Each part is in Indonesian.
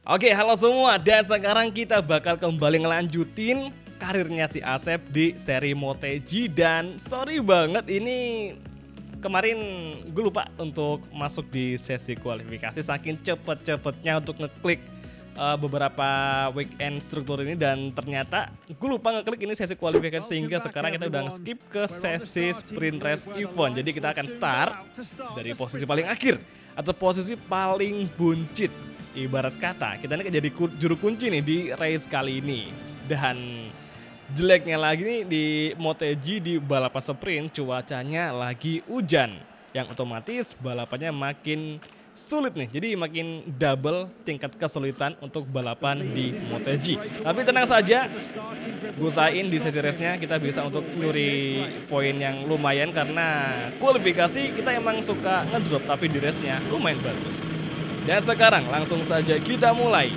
Oke, halo semua. Dan sekarang kita bakal kembali ngelanjutin karirnya si Asep di seri MotoGP. Dan sorry banget ini kemarin gue lupa untuk masuk di sesi kualifikasi saking cepet-cepetnya untuk ngeklik beberapa weekend struktur ini. Dan ternyata gue lupa ngeklik ini sesi kualifikasi sehingga sekarang kita udah skip ke sesi sprint race event. Jadi kita akan start dari posisi paling akhir atau posisi paling buncit. Ibarat kata kita ini jadi juru kunci nih di race kali ini. Dan jeleknya lagi nih di MotoGP di balapan sprint cuacanya lagi hujan, yang otomatis balapannya makin sulit nih. Jadi makin double tingkat kesulitan untuk balapan di MotoGP. Tapi tenang saja, gue usahain di sesi race-nya kita bisa untuk nyuri poin yang lumayan karena kualifikasi kita emang suka ngedrop, tapi di race-nya lumayan bagus. Dan sekarang langsung saja kita mulai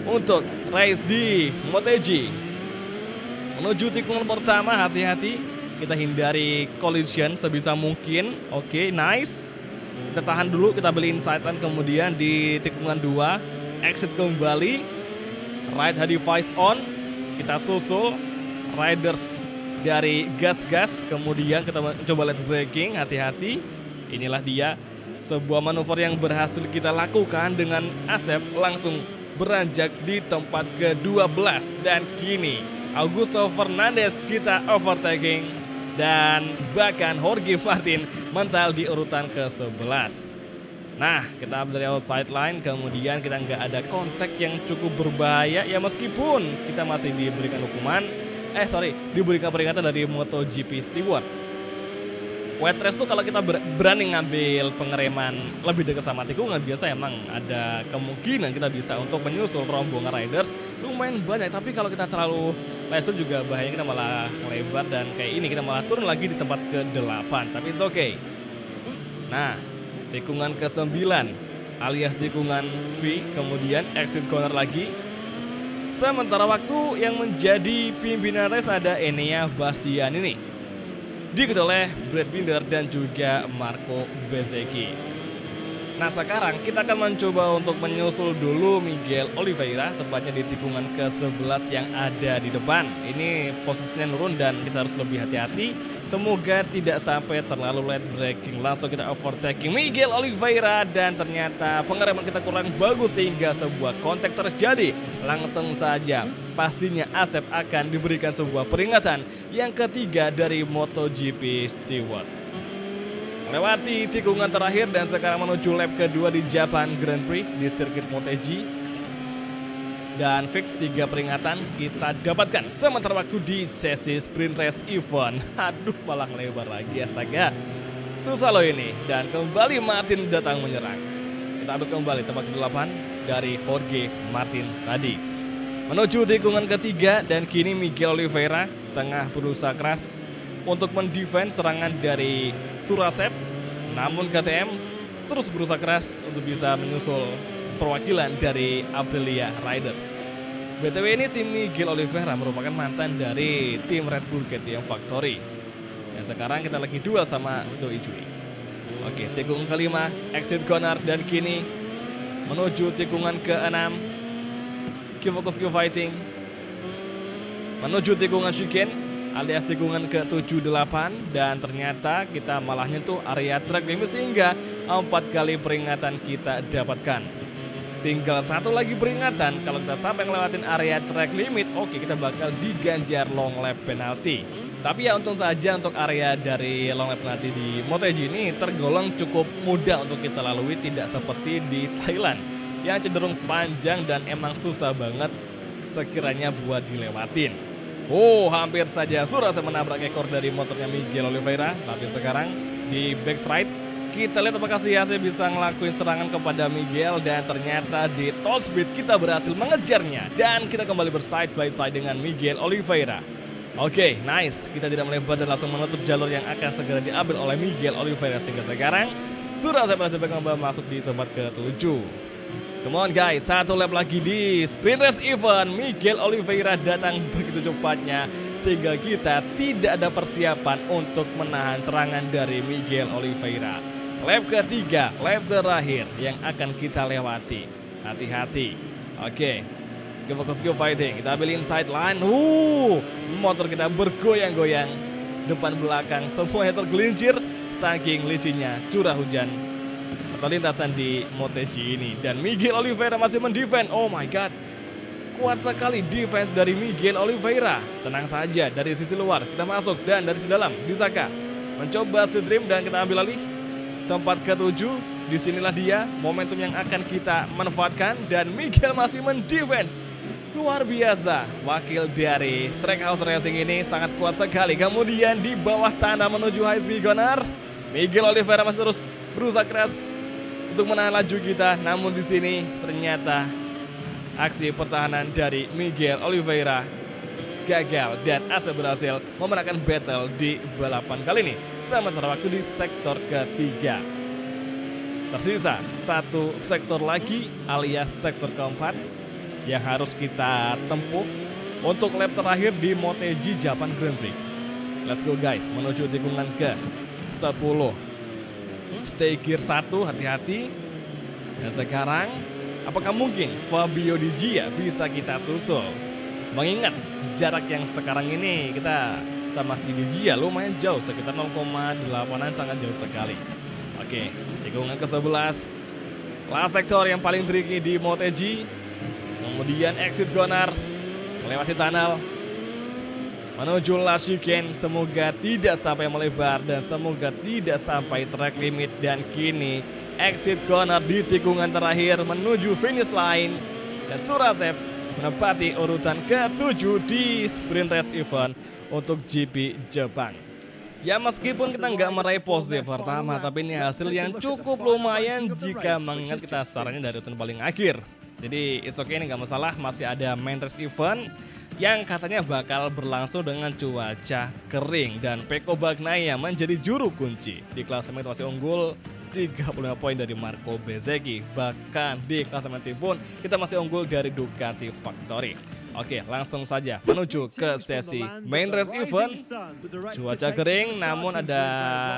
untuk race di MotoGP. Menuju tikungan pertama, hati-hati, kita hindari collision sebisa mungkin. Oke, nice. Kita tahan dulu, kita beli inside line, kemudian di tikungan 2 exit kembali, right high device on, kita susul riders dari gas-gas, kemudian kita coba led braking, hati-hati. Inilah dia sebuah manuver yang berhasil kita lakukan dengan Asep langsung beranjak di tempat ke-12. Dan kini Augusto Fernandez kita overtaking dan bahkan Jorge Martin mental di urutan ke-11. Nah, kita dari outside line, kemudian kita nggak ada kontak yang cukup berbahaya ya, meskipun kita masih diberikan hukuman, diberikan peringatan dari MotoGP Steward. Wet race tuh kalau kita berani ngambil pengereman lebih dekat sama tikungan, biasa emang ada kemungkinan kita bisa untuk menyusul rombongan riders lumayan banyak. Tapi kalau kita terlalu lebar juga bahaya, kita malah melebar dan kayak ini kita malah turun lagi di tempat ke-8. Tapi it's okay. Nah, tikungan ke-9 alias tikungan V, kemudian exit corner lagi. Sementara waktu yang menjadi pimpinan race ada Enea Bastian ini, diikuti oleh Brad Binder dan juga Marco Bezzecchi. Nah, sekarang kita akan mencoba untuk menyusul dulu Miguel Oliveira, tepatnya di tikungan ke-11 yang ada di depan. Ini posisinya nurun dan kita harus lebih hati-hati. Semoga tidak sampai terlalu late braking. Langsung kita overtaking Miguel Oliveira dan ternyata pengereman kita kurang bagus sehingga sebuah kontak terjadi. Langsung saja pastinya Asep akan diberikan sebuah peringatan yang ketiga dari MotoGP Steward. Melewati tikungan terakhir dan sekarang menuju lap kedua di Japan Grand Prix di sirkuit MotoGP. Dan fix 3 peringatan kita dapatkan sementara waktu di sesi sprint race event. Aduh, malah ngelebar lagi, astaga. Susah loh ini. Dan kembali Martin datang menyerang. Kita ambil kembali tempat ke-8 dari Jorge Martin tadi. Menuju tikungan ketiga dan kini Miguel Oliveira tengah berusaha keras untuk mendefend serangan dari Surasep. Namun KTM terus berusaha keras untuk bisa menyusul perwakilan dari Aprilia Riders. BTW ini si Miguel Oliveira merupakan mantan dari tim Red Bull KTM Factory. Dan sekarang kita lagi duel sama Doi Jui. Oke, tikungan kelima, exit corner dan kini menuju tikungan ke-6. Keep focus, keep fighting. Menuju tikungan chicane alias tikungan ke-78 dan ternyata kita malah nyentuh area track limit sehingga 4 kali peringatan kita dapatkan. Tinggal 1 lagi peringatan, kalau kita sampai ngelewatin area track limit, oke, kita bakal diganjar long lap penalty. Tapi ya untung saja untuk area dari long lap penalty di MotoGP ini tergolong cukup mudah untuk kita lalui, tidak seperti di Thailand yang cenderung panjang dan emang susah banget sekiranya buat dilewatin. Oh, hampir saja Surasa menabrak ekor dari motornya Miguel Oliveira. Tapi sekarang di backstride kita lihat apakah si Yase bisa ngelakuin serangan kepada Miguel. Dan ternyata di top speed kita berhasil mengejarnya. Dan kita kembali berside by side dengan Miguel Oliveira. Oke, nice. Kita tidak melebar dan langsung menutup jalur yang akan segera diambil oleh Miguel Oliveira. Sehingga sekarang Surasa berhasil kembali masuk di tempat ke-7. Come on guys, 1 lap lagi di sprint race event. Miguel Oliveira datang begitu cepatnya sehingga kita tidak ada persiapan untuk menahan serangan dari Miguel Oliveira. Lap ketiga, lap terakhir yang akan kita lewati. Hati-hati. Oke, kita fokus ke fighting. Kita ambil inside line. Motor kita bergoyang-goyang. Depan belakang semuanya tergelincir saking licinnya curah hujan atau lintasan di MotoGP ini. Dan Miguel Oliveira masih mendefend. Oh my god, kuat sekali defense dari Miguel Oliveira. Tenang saja, dari sisi luar kita masuk dan dari sisi dalam Bisaka mencoba street dream dan kita ambil alih tempat ke-7. Disinilah dia momentum yang akan kita manfaatkan dan Miguel masih mendefense. Luar biasa, wakil dari Trackhouse Racing ini sangat kuat sekali. Kemudian di bawah tanah menuju high speed corner, Miguel Oliveira masih terus berusaha keras untuk menahan laju kita. Namun di sini ternyata aksi pertahanan dari Miguel Oliveira gagal dan Asep berhasil memenangkan battle di balapan kali ini. Sementara waktu di sektor ketiga tersisa satu sektor lagi alias sektor keempat yang harus kita tempuh untuk lap terakhir di MotoGP Japan Grand Prix. Let's go guys, menuju tikungan ke 10. Stay gear 1, hati-hati. Dan sekarang, apakah mungkin Fabio Di Gia bisa kita susul? Mengingat jarak yang sekarang ini kita sama si Di Gia lumayan jauh, sekitar 0,8an, sangat jauh sekali. Oke, tikungan ke-11. Last sektor yang paling tricky di MotoGP. Kemudian exit corner, melewati tunnel, menuju last chicane. Semoga tidak sampai melebar dan semoga tidak sampai track limit. Dan kini exit corner di tikungan terakhir menuju finish line. Dan Surasep menempati urutan ke-7 di sprint race event untuk GP Jepang. Ya meskipun kita nggak meraih posisi pertama, tapi ini hasil yang cukup lumayan jika mengingat kita startnya dari urutan paling akhir. Jadi it's okay, ini nggak masalah, masih ada main race event yang katanya bakal berlangsung dengan cuaca kering. Dan Pecco Bagnaia menjadi juru kunci. Di klasemen masih unggul 35 poin dari Marco Bezzecchi. Bahkan di klasemen tim pun kita masih unggul dari Ducati Factory. Oke, langsung saja menuju ke sesi main race event. Cuaca kering, namun ada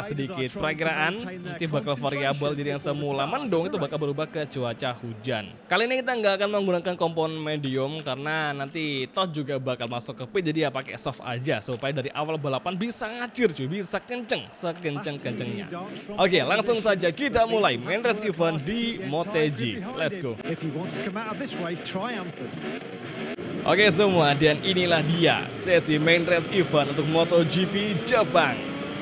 sedikit perakiraan nanti bakal variabel. Jadi yang semula mendung itu bakal berubah ke cuaca hujan. Kali ini kita nggak akan menggunakan komponen medium karena nanti toh juga bakal masuk ke pit. Jadi ya pakai soft aja supaya dari awal balapan bisa ngacir cuy, bisa kenceng, sekenceng-kencengnya. Oke, langsung saja kita mulai main race event di MotoGP. Let's go. Oke semua, dan inilah dia sesi main race event untuk MotoGP Jepang.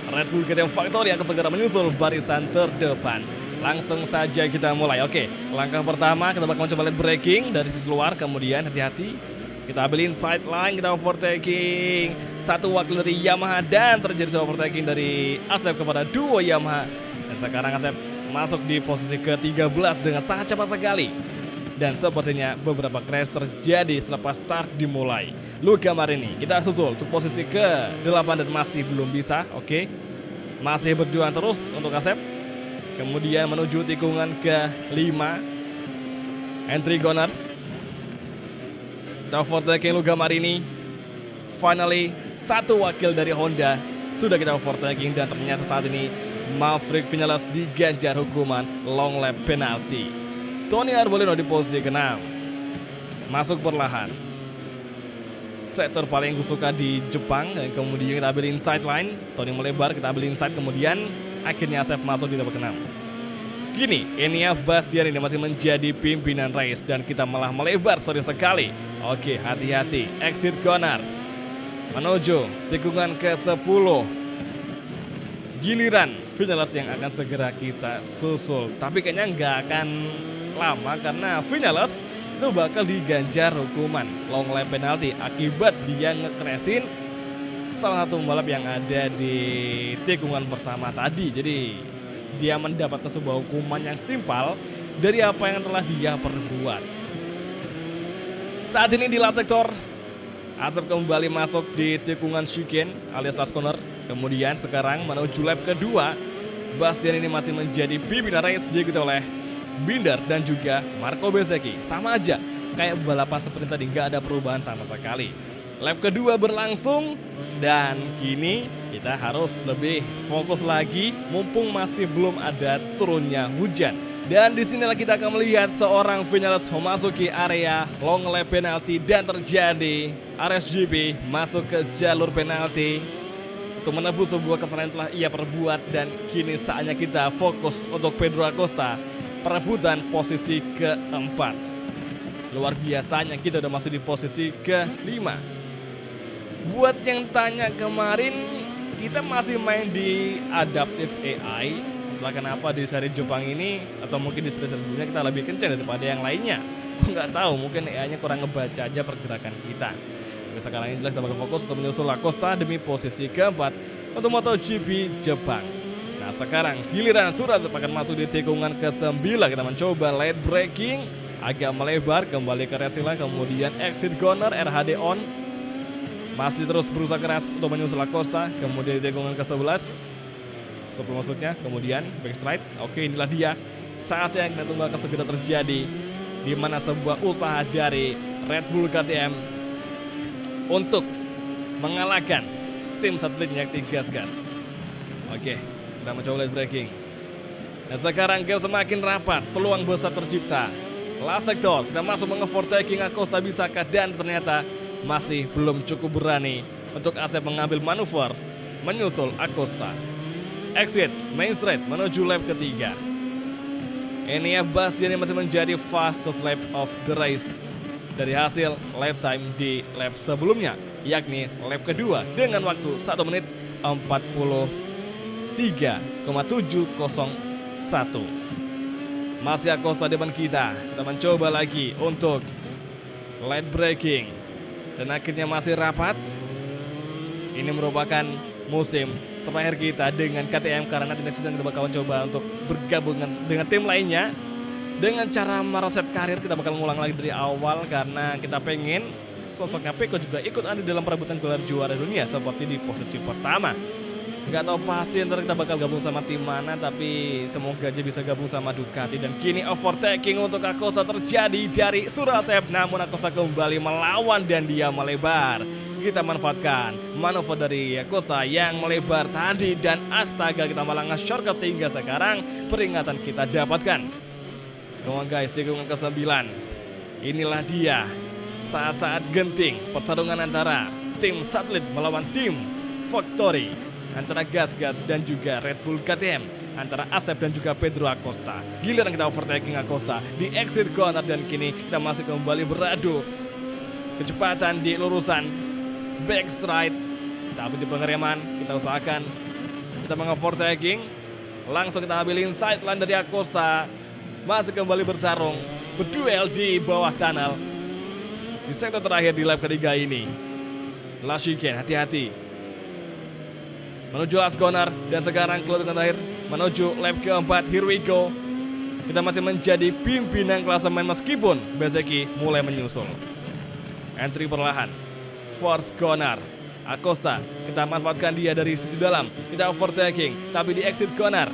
Red Bull KTM Factory yang akan segera menyusul barisan terdepan. Langsung saja kita mulai. Oke, langkah pertama kita bakal mencoba lihat braking dari sisi luar. Kemudian hati-hati, kita ambil inside line, kita overtaking satu wakil dari Yamaha dan terjadi overtaking dari Asep kepada duo Yamaha. Dan sekarang Asep masuk di posisi ke-13 dengan sangat cepat sekali. Dan sepertinya beberapa crash terjadi selepas start dimulai. Luca Marini kita susul untuk posisi ke-8 dan masih belum bisa. Oke, masih berjuang terus untuk Asep. Kemudian menuju tikungan ke-5, entry corner. Kita overtaking Luca Marini. Finally, satu wakil dari Honda sudah kita overtaking. Dan ternyata saat ini Maverick Vinales diganjar hukuman long lap penalti. Tony Arbolino di posisi ke-6. Masuk perlahan. Sektor paling gue suka di Jepang. Dan kemudian kita ambil inside line. Tony melebar, kita ambil inside. Kemudian akhirnya Asep masuk di tempat ke-6. Kini Enea Bastian ini masih menjadi pimpinan race. Dan kita malah melebar serius sekali. Oke, hati-hati. Exit corner menuju tikungan ke-10. Giliran Vinales yang akan segera kita susul. Tapi kayaknya nggak akan lama karena Vinales itu bakal diganjar hukuman long lap penalti akibat dia ngecrashin salah satu pembalap yang ada di tikungan pertama tadi. Jadi dia mendapatkan sebuah hukuman yang setimpal dari apa yang telah dia perbuat. Saat ini di last sektor, Asep kembali masuk di tikungan chicane alias last corner. Kemudian sekarang menuju lap kedua, Bastian ini masih menjadi pimpinan race, diikuti oleh Binder dan juga Marco Bezzecchi. Sama aja kayak balapan seperti tadi, nggak ada perubahan sama sekali. Lap kedua berlangsung dan kini kita harus lebih fokus lagi mumpung masih belum ada turunnya hujan. Dan di sinilah kita akan melihat seorang Vinales memasuki area long lap penalti dan terjadi RSGP masuk ke jalur penalti untuk menebus sebuah kesalahan yang telah ia perbuat. Dan kini saatnya kita fokus untuk Pedro Acosta perebutan posisi keempat. Luar biasanya kita udah masuk di posisi kelima. Buat yang tanya kemarin, kita masih main di Adaptive AI. Entah kenapa di seri Jepang ini atau mungkin di seri sebelumnya kita lebih kencang daripada yang lainnya. Gue nggak tahu, mungkin AI-nya kurang ngebaca aja pergerakan kita. Tapi sekarang ini jelas kita bakal fokus untuk menyusul Acosta demi posisi keempat untuk MotoGP Jepang. Nah sekarang giliran Surasep akan masuk di tikungan ke-9. Kita mencoba late braking, agak melebar kembali ke resilang, kemudian exit corner RHD on. Masih terus berusaha keras untuk menyusul Acosta, kemudian di tikungan ke-11 sebelum masuknya, kemudian backstride. Oke, inilah dia saat yang kita tunggu akan segera terjadi, di mana sebuah usaha dari Red Bull KTM untuk mengalahkan tim satelitnya yakni Gas-Gas. Oke, kita mencoba late braking. Dan sekarang game semakin rapat, peluang besar tercipta. Last sector, kita masuk mengovertaking Acosta, bisakah? Dan ternyata masih belum cukup berani untuk Asep mengambil manuver menyusul Acosta. Exit main straight menuju lap ketiga. Ini ya Bastian yang masih menjadi fastest lap of the race dari hasil lap time di lap sebelumnya, yakni lap kedua dengan waktu 1 menit 43,701. Masih Acosta depan kita. Kita mencoba lagi untuk late braking dan akhirnya masih rapat. Ini merupakan musim terakhir kita dengan KTM karena nanti next season kita bakal coba untuk bergabung dengan tim lainnya. Dengan cara mereset karir kita bakal ngulang lagi dari awal karena kita pengen sosoknya Pecco juga ikut andil dalam perebutan gelar juara dunia seperti di posisi pertama. Gak tahu pasti ntar kita bakal gabung sama tim mana, tapi semoga aja bisa gabung sama Ducati. Dan kini overtaking untuk Acosta terjadi dari Surasep, namun Acosta kembali melawan dan dia melebar. Kita manfaatkan manuver dari Acosta yang melebar tadi dan astaga kita malah nge-shortcut sehingga sekarang peringatan kita dapatkan. Come on guys, tikungan ke-9. Inilah dia saat-saat genting pertarungan antara tim satelit melawan tim Factory, antara Gas-Gas dan juga Red Bull KTM, antara Asep dan juga Pedro Acosta. Giliran kita overtaking Acosta di exit corner dan kini kita masih kembali beradu kecepatan di lurusan backstride. Tapi di pengereman kita usahakan kita mengovertaking, langsung kita ambil inside line dari Acosta. Masih kembali bertarung, berduel di bawah tunnel di sektor terakhir di lap ketiga ini. Last chicane, hati-hati menuju last corner dan sekarang keluar terakhir menuju lap keempat. Here we go. Kita masih menjadi pimpinan klasemen meskipun Bezzecchi mulai menyusul. Entry perlahan, force corner. Acosta kita manfaatkan dia dari sisi dalam, kita overtaking, tapi di exit corner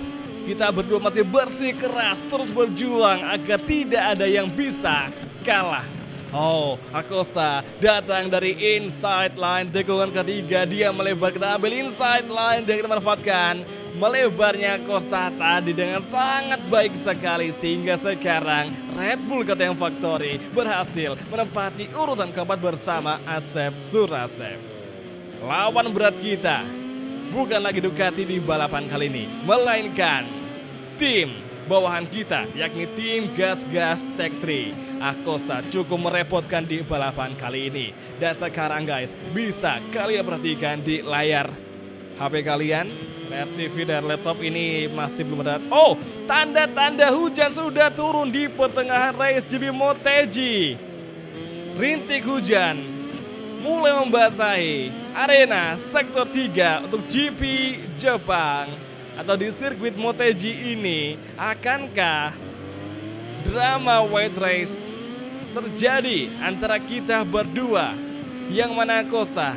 kita berdua masih bersikeras terus berjuang agar tidak ada yang bisa kalah. Oh, Acosta datang dari inside line tikungan ketiga, dia melebar, kita ambil inside line dan kita manfaatkan melebarnya Acosta tadi dengan sangat baik sekali sehingga sekarang Red Bull KTM Factory berhasil menempati urutan keempat bersama Asep Surasep. Lawan berat kita bukan lagi Ducati di balapan kali ini, melainkan tim bawahan kita yakni tim Gas-Gas Tech 3. Acosta cukup merepotkan di balapan kali ini. Dan sekarang guys, bisa kalian perhatikan di layar HP kalian, layar TV dan laptop ini masih belum ada. Oh, tanda-tanda hujan sudah turun di pertengahan race GP Motegi. Rintik hujan mulai membasahi arena sektor 3 untuk GP Jepang atau di sirkuit Motegi ini. Akankah drama white race terjadi antara kita berdua? Yang mana Acosta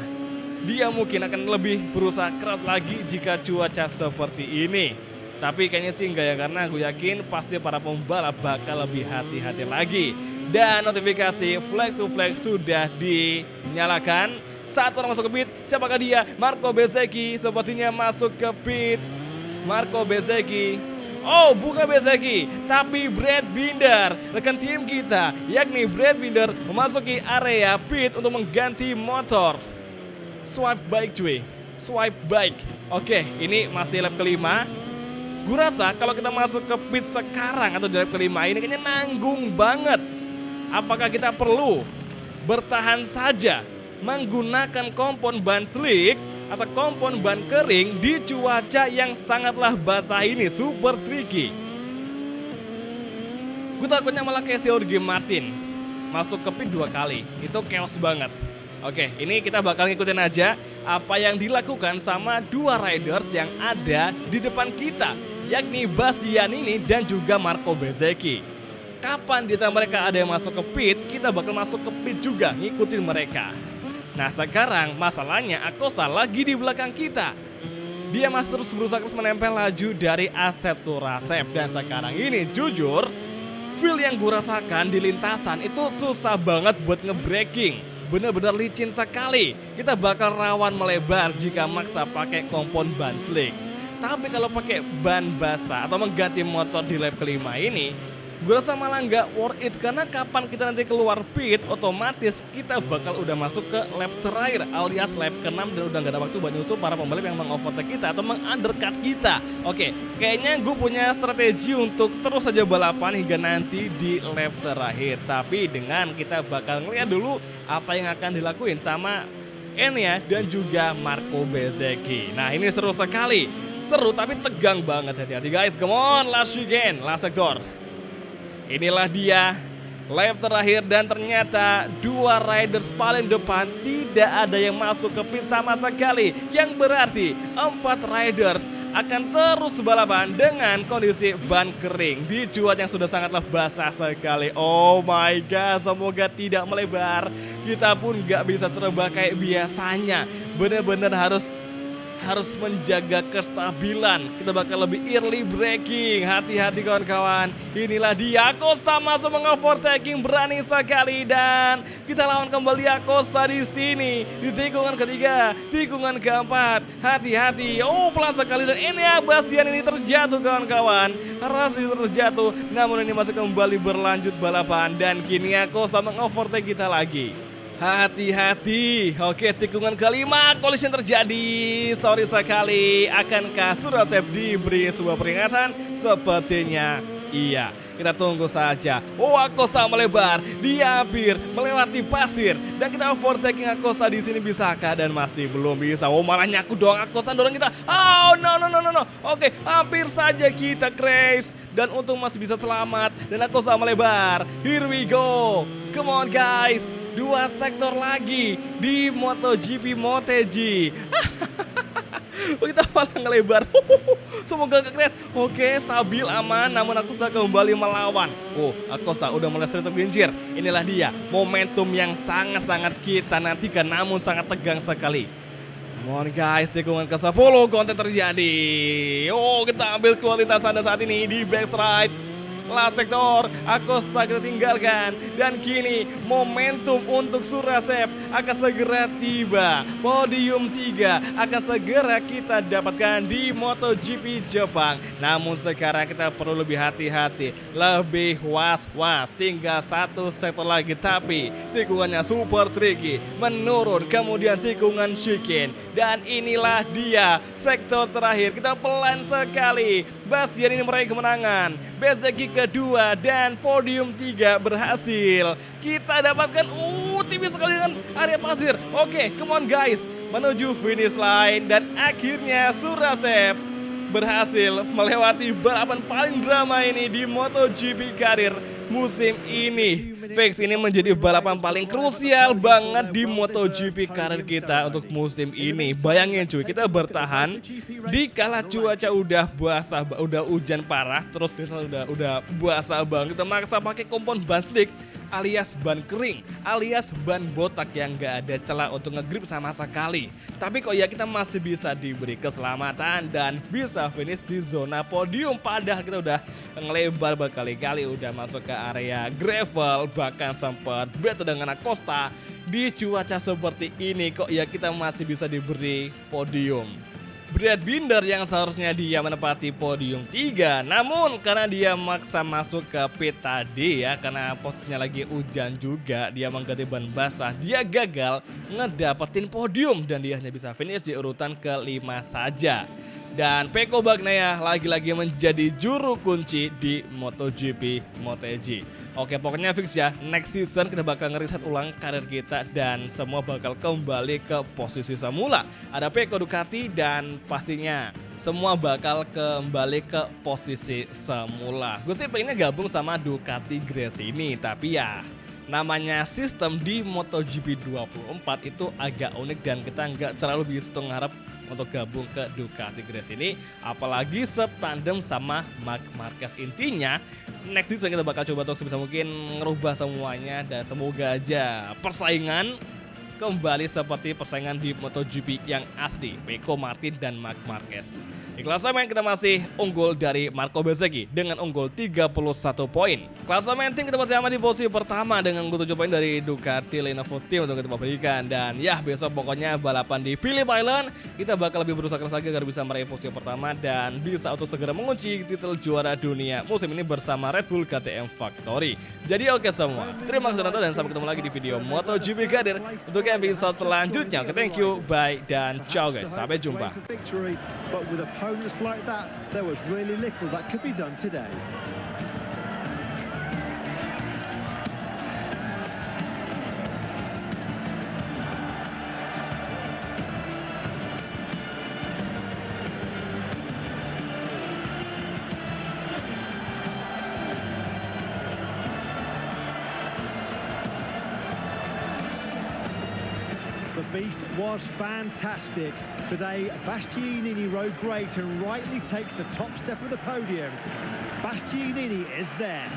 dia mungkin akan lebih berusaha keras lagi jika cuaca seperti ini. Tapi kayaknya sih enggak ya, karena gue yakin pasti para pembalap bakal lebih hati-hati lagi. Dan notifikasi flag to flag sudah dinyalakan. Satu orang masuk ke pit, siapakah dia? Marco Bezzecchi sepertinya masuk ke pit. Marco Bezzecchi Oh, bukan Bezzecchi, tapi Brad Binder, rekan tim kita, yakni Brad Binder memasuki area pit untuk mengganti motor. Swipe bike cuy, swipe bike. Oke, ini masih lap kelima. Gue rasa kalau kita masuk ke pit sekarang atau di lap kelima ini kayaknya nanggung banget. Apakah kita perlu bertahan saja menggunakan kompon ban slick atau kompon ban kering di cuaca yang sangatlah basah ini, super tricky. Gue takutnya malah kayak Jorge Martin masuk ke pit 2 kali, itu chaos banget. Oke, ini kita bakal ngikutin aja apa yang dilakukan sama 2 riders yang ada di depan kita, yakni Bastianini dan juga Marco Bezzecchi. Kapan di antara mereka ada yang masuk ke pit, kita bakal masuk ke pit juga ngikutin mereka. Nah sekarang masalahnya Acosta lagi di belakang kita. Dia masih terus berusaha menempel laju dari Asep Surasep. Dan sekarang ini jujur, feel yang gue rasakan di lintasan itu susah banget buat nge-braking. Bener-bener licin sekali. Kita bakal rawan melebar jika maksa pakai kompon ban slick. Tapi kalau pakai ban basah atau mengganti motor di lap kelima ini, gue rasa malah nggak worth it, karena kapan kita nanti keluar pit otomatis kita bakal udah masuk ke lap terakhir alias lap ke-6 dan udah nggak ada waktu buat nyusul para pembalap yang mengovertake kita atau mengundercut kita. Oke, kayaknya gue punya strategi untuk terus saja balapan hingga nanti di lap terakhir. Tapi dengan kita bakal ngeliat dulu apa yang akan dilakuin sama Enea dan juga Marco Bezzecchi. Nah ini seru sekali, seru tapi tegang banget. Hati-hati guys, come on, last chicane, last sector. Inilah dia lap terakhir dan ternyata 2 riders paling depan tidak ada yang masuk ke pit sama sekali. Yang berarti 4 riders akan terus balapan dengan kondisi ban kering di cuaca yang sudah sangatlah basah sekali. Oh my god, semoga tidak melebar. Kita pun gak bisa serba kayak biasanya. Bener-bener harus menjaga kestabilan. Kita bakal lebih early braking. Hati-hati kawan-kawan. Inilah dia Acosta masuk mengovertaking berani sekali dan kita lawan kembali Acosta di sini di tikungan ketiga, tikungan keempat. Hati-hati. Oh, pelan sekali dan Enea Bastianini terjatuh kawan-kawan. Rasanya terjatuh. Namun ini masih kembali berlanjut balapan dan kini Acosta mengovertake kita lagi. Hati-hati. Oke, tikungan kelima collision terjadi. Sorry sekali. Akankah Surasep diberi sebuah peringatan? Sepertinya iya. Kita tunggu saja. Oh, Acosta melebar. Dia hampir melewati pasir dan kita overtaking Acosta di sini, bisakah? Dan masih belum bisa. Oh, malah nyaku doang. Acosta dorong kita. Oh, no. Oke, hampir saja kita crash dan untung masih bisa selamat dan Acosta melebar. Here we go. Come on guys. 2 sektor lagi di MotoGP Motegi. Kita malah ngelebar. Semoga gak crash. Oke, stabil, aman. Namun Acosta kembali melawan. Oh, Acosta udah mulai tergelincir. Inilah dia momentum yang sangat-sangat kita nantikan, namun sangat tegang sekali. Come on guys, tikungan ke-10 konten terjadi. Oh, kita ambil keluar lintasan saat ini di backstride. Last sektor, Acosta kita tinggalkan. Dan kini momentum untuk Surasep akan segera tiba. Podium 3 akan segera kita dapatkan di MotoGP Jepang. Namun sekarang kita perlu lebih hati-hati, lebih was-was. Tinggal 1 sektor lagi tapi tikungannya super tricky. Menurun, kemudian tikungan chicane. Dan inilah dia sektor terakhir. Kita pelan sekali. Bastianini meraih kemenangan. Bezzecchi kedua dan podium 3 berhasil. Kita dapatkan tipis sekali dengan area pasir. Oke, come on guys, menuju finish line dan akhirnya Surasep berhasil melewati balapan paling drama ini di MotoGP karir musim ini. Fix, ini menjadi balapan paling krusial banget di MotoGP karir kita untuk musim ini. Bayangin cuy, kita bertahan di kala cuaca udah basah, udah hujan parah, terus kita udah basah banget. Kita maksa pakai kompon ban slick alias ban kering, alias ban botak yang gak ada celah untuk ngegrip sama sekali. Tapi kok ya kita masih bisa diberi keselamatan dan bisa finish di zona podium. Padahal kita udah ngelebar berkali-kali, udah masuk ke area gravel, bahkan sempat battle dengan Acosta. Di cuaca seperti ini kok ya kita masih bisa diberi podium. Brad Binder yang seharusnya dia menempati podium 3, namun karena dia maksa masuk ke pit tadi ya, karena posisinya lagi hujan juga, dia mengganti ban basah, dia gagal ngedapetin podium dan dia hanya bisa finish di urutan ke-5 saja. Dan Pecco Bagnaia lagi-lagi menjadi juru kunci di MotoGP Motegi. Oke, pokoknya fix ya, next season kita bakal ngeriset ulang karir kita dan semua bakal kembali ke posisi semula. Ada Pecco Ducati dan pastinya semua bakal kembali ke posisi semula. Gue sih pengennya gabung sama Ducati Gresini, tapi ya namanya sistem di MotoGP 24 itu agak unik dan kita nggak terlalu bisa ngarep untuk gabung ke Ducati Gresini, apalagi setandem sama Marc Marquez. Intinya next season kita bakal coba untuk sebisa mungkin ngerubah semuanya dan semoga aja persaingan kembali seperti persaingan di MotoGP yang asli, Pecco, Martin, dan Marc Marquez. Di klasemen kita masih unggul dari Marco Bezzecchi dengan unggul 31 poin. Klasemen tim kita masih aman di posisi pertama dengan unggul 7 poin dari Ducati Lenovo Team untuk kita berikan. Dan ya besok pokoknya balapan di Phillip Island, kita bakal lebih berusaha keras lagi agar bisa meraih posisi pertama dan bisa untuk segera mengunci titel juara dunia musim ini bersama Red Bull KTM Factory. Jadi oke semua, terima kasih nonton dan sampai ketemu lagi di video MotoGP Kadir untuk episode selanjutnya. Oke, thank you, bye, dan ciao guys, sampai jumpa. But with opponents like that, there was really little that could be done today. The beast was fantastic. Today, Bastianini rode great and rightly takes the top step of the podium. Bastianini is there.